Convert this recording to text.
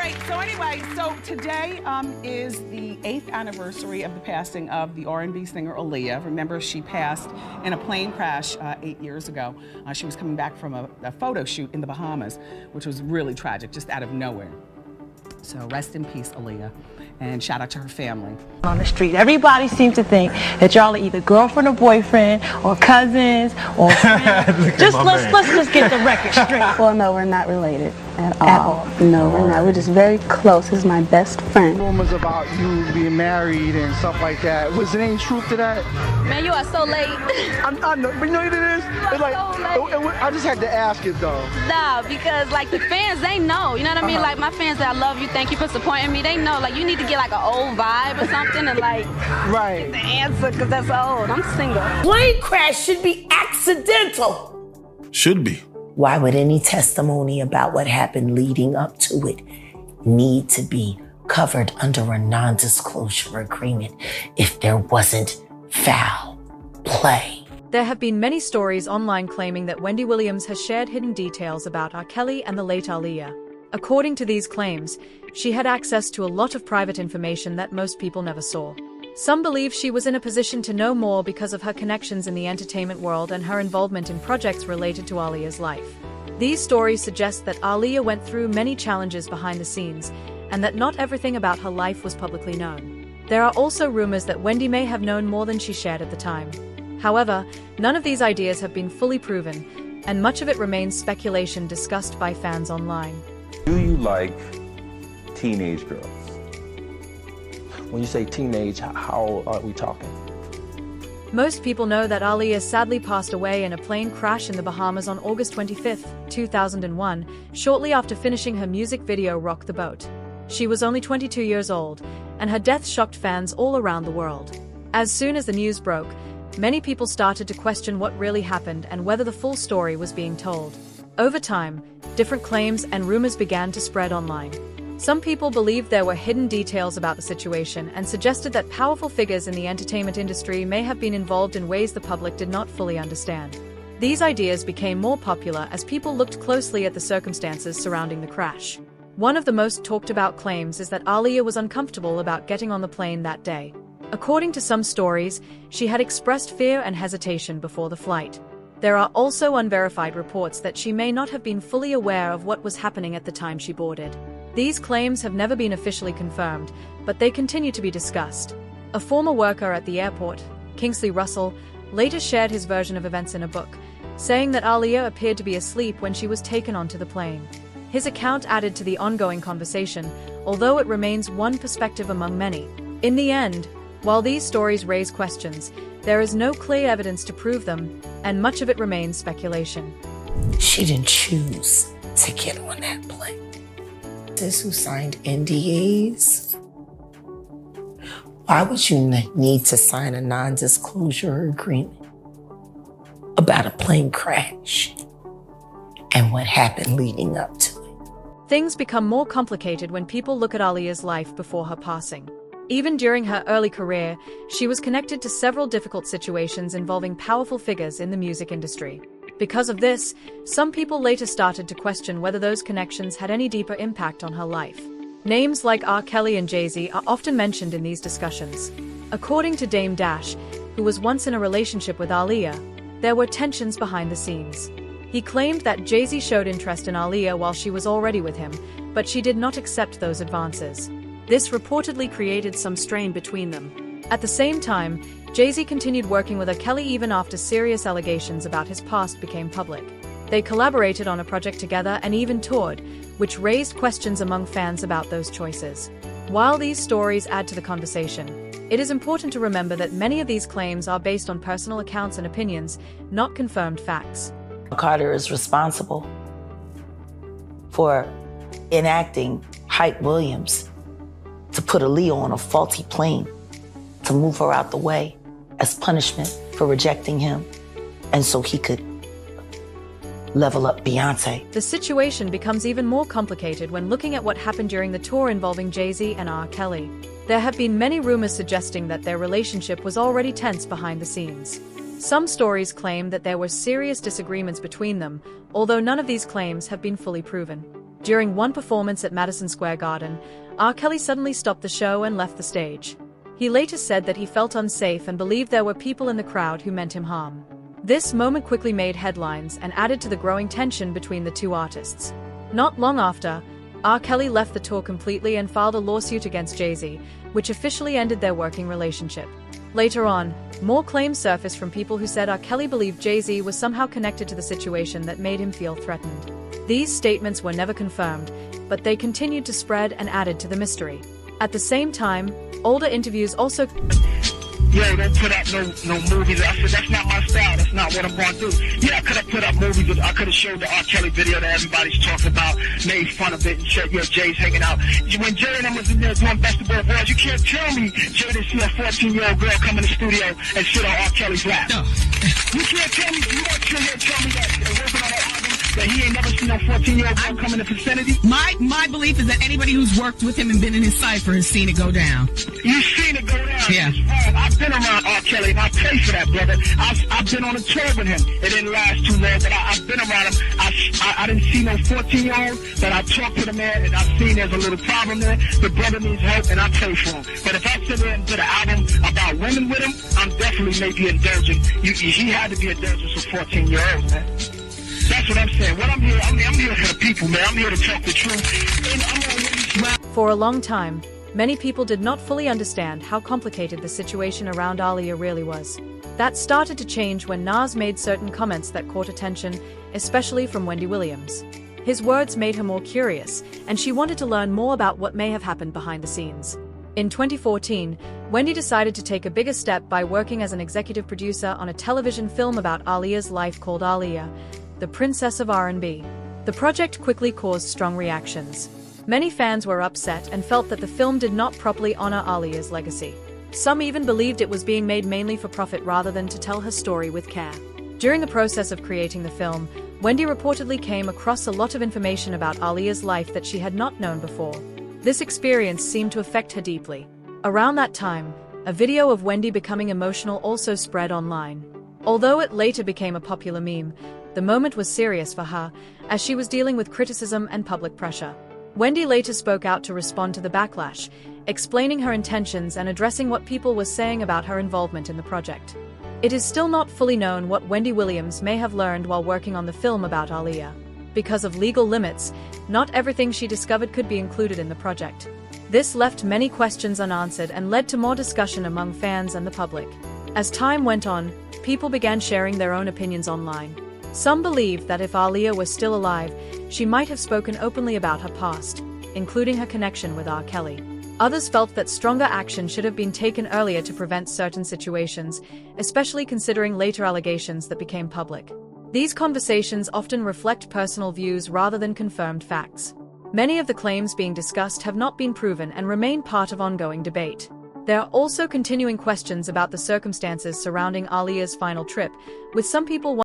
right, so anyway, so today is the 8th anniversary of the passing of the R&B singer Aaliyah. Remember, she passed in a plane crash 8 years ago. She was coming back from a photo shoot in the Bahamas, which was really tragic, just out of nowhere. So rest in peace, Aaliyah, and shout out to her family. On the street, everybody seems to think that y'all are either girlfriend or boyfriend, or cousins, or friends. let's just get the record straight. Well, no, we're not related at all. No, we're not. We're just very close. He's my best friend. Rumors about you being married and stuff like that. Was there any truth to that? Man, you are so late. I know, but you know what it is? It's like, I just had to ask it though. Nah, because like the fans, they know. You know what I mean? Like my fans that I love you, thank you for supporting me. They know. Like you need to get like an old vibe or something and like get the answer because that's old. I'm single. Plane crash should be accidental. Should be. Why would any testimony about what happened leading up to it need to be covered under a non-disclosure agreement if there wasn't foul play? There have been many stories online claiming that Wendy Williams has shared hidden details about R. Kelly and the late Aaliyah. According to these claims, she had access to a lot of private information that most people never saw. Some believe she was in a position to know more because of her connections in the entertainment world and her involvement in projects related to Aaliyah's life. These stories suggest that Aaliyah went through many challenges behind the scenes, and that not everything about her life was publicly known. There are also rumors that Wendy may have known more than she shared at the time. However, none of these ideas have been fully proven, and much of it remains speculation discussed by fans online. Do you like teenage girls? When you say teenage, how are we talking? Most people know that Aaliyah sadly passed away in a plane crash in the Bahamas on August 25, 2001, shortly after finishing her music video Rock the Boat. She was only 22 years old, and her death shocked fans all around the world. As soon as the news broke, many people started to question what really happened and whether the full story was being told. Over time, different claims and rumors began to spread online. Some people believed there were hidden details about the situation and suggested that powerful figures in the entertainment industry may have been involved in ways the public did not fully understand. These ideas became more popular as people looked closely at the circumstances surrounding the crash. One of the most talked about claims is that Aaliyah was uncomfortable about getting on the plane that day. According to some stories, she had expressed fear and hesitation before the flight. There are also unverified reports that she may not have been fully aware of what was happening at the time she boarded. These claims have never been officially confirmed, but they continue to be discussed. A former worker at the airport, Kingsley Russell, later shared his version of events in a book, saying that Aaliyah appeared to be asleep when she was taken onto the plane. His account added to the ongoing conversation, although it remains one perspective among many. In the end, while these stories raise questions, there is no clear evidence to prove them, and much of it remains speculation. She didn't choose to get on that plane. This who signed NDAs? Why would you need to sign a non-disclosure agreement about a plane crash and what happened leading up to it? Things become more complicated when people look at Aaliyah's life before her passing. Even during her early career, she was connected to several difficult situations involving powerful figures in the music industry. Because of this, some people later started to question whether those connections had any deeper impact on her life. Names like R. Kelly and Jay-Z are often mentioned in these discussions. According to Dame Dash, who was once in a relationship with Aaliyah, there were tensions behind the scenes. He claimed that Jay-Z showed interest in Aaliyah while she was already with him, but she did not accept those advances. This reportedly created some strain between them. At the same time, Jay-Z continued working with R. Kelly even after serious allegations about his past became public. They collaborated on a project together and even toured, which raised questions among fans about those choices. While these stories add to the conversation, it is important to remember that many of these claims are based on personal accounts and opinions, not confirmed facts. Carter is responsible for enacting Hype Williams to put Aaliyah on a faulty plane, to move her out the way as punishment for rejecting him, and so he could level up Beyonce. The situation becomes even more complicated when looking at what happened during the tour involving Jay-Z and R. Kelly. There have been many rumors suggesting that their relationship was already tense behind the scenes. Some stories claim that there were serious disagreements between them, although none of these claims have been fully proven. During one performance at Madison Square Garden, R. Kelly suddenly stopped the show and left the stage. He later said that he felt unsafe and believed there were people in the crowd who meant him harm. This moment quickly made headlines and added to the growing tension between the two artists. Not long after, R. Kelly left the tour completely and filed a lawsuit against Jay-Z, which officially ended their working relationship. Later on, more claims surfaced from people who said R. Kelly believed Jay-Z was somehow connected to the situation that made him feel threatened. These statements were never confirmed, but they continued to spread and added to the mystery. At the same time, older interviews also Yo, don't put up no movies. I said, that's not my style. That's not what I'm going to do. Yeah, I could have put up movies. I could have showed the R. Kelly video that everybody's talking about, made fun of it, and said, yo, Jay's hanging out. When Jay and them was in there doing Basketball Boys, you can't tell me Jay didn't see a 14-year-old girl come in the studio and sit on R. Kelly's lap. No. You can't tell me, you want to tell me that they're working on that album, that he ain't never seen no 14-year-old girl come in the vicinity? My belief is that anybody who's worked with him and been in his cipher has seen it go down. You've seen it go down. Yeah. I've been around R. Kelly, and I pay for that, brother. I've been on a tour with him. It didn't last too long, but I've been around him. I didn't see no 14-year-old, but I talked to the man, and I've seen there's a little problem there. The brother needs help, and I pay for him. But if I sit there and did an album about women with him, I'm definitely maybe indulgent. He had to be indulgent for 14-year-olds, man. That's what I'm saying. What I'm here for the people, man. I'm here to talk the truth. And For a long time, many people did not fully understand how complicated the situation around Aaliyah really was. That started to change when Nas made certain comments that caught attention, especially from Wendy Williams. His words made her more curious, and she wanted to learn more about what may have happened behind the scenes. In 2014, Wendy decided to take a bigger step by working as an executive producer on a television film about Aaliyah's life called Aaliyah, the Princess of R&B. The project quickly caused strong reactions. Many fans were upset and felt that the film did not properly honor Aaliyah's legacy. Some even believed it was being made mainly for profit rather than to tell her story with care. During the process of creating the film, Wendy reportedly came across a lot of information about Aaliyah's life that she had not known before. This experience seemed to affect her deeply. Around that time, a video of Wendy becoming emotional also spread online. Although it later became a popular meme, the moment was serious for her, as she was dealing with criticism and public pressure. Wendy later spoke out to respond to the backlash, explaining her intentions and addressing what people were saying about her involvement in the project. It is still not fully known what Wendy Williams may have learned while working on the film about Aaliyah. Because of legal limits, not everything she discovered could be included in the project. This left many questions unanswered and led to more discussion among fans and the public. As time went on, people began sharing their own opinions online. Some believed that if Aaliyah was still alive, she might have spoken openly about her past, including her connection with R. Kelly. Others felt that stronger action should have been taken earlier to prevent certain situations, especially considering later allegations that became public. These conversations often reflect personal views rather than confirmed facts. Many of the claims being discussed have not been proven and remain part of ongoing debate. There are also continuing questions about the circumstances surrounding Aaliyah's final trip, with some people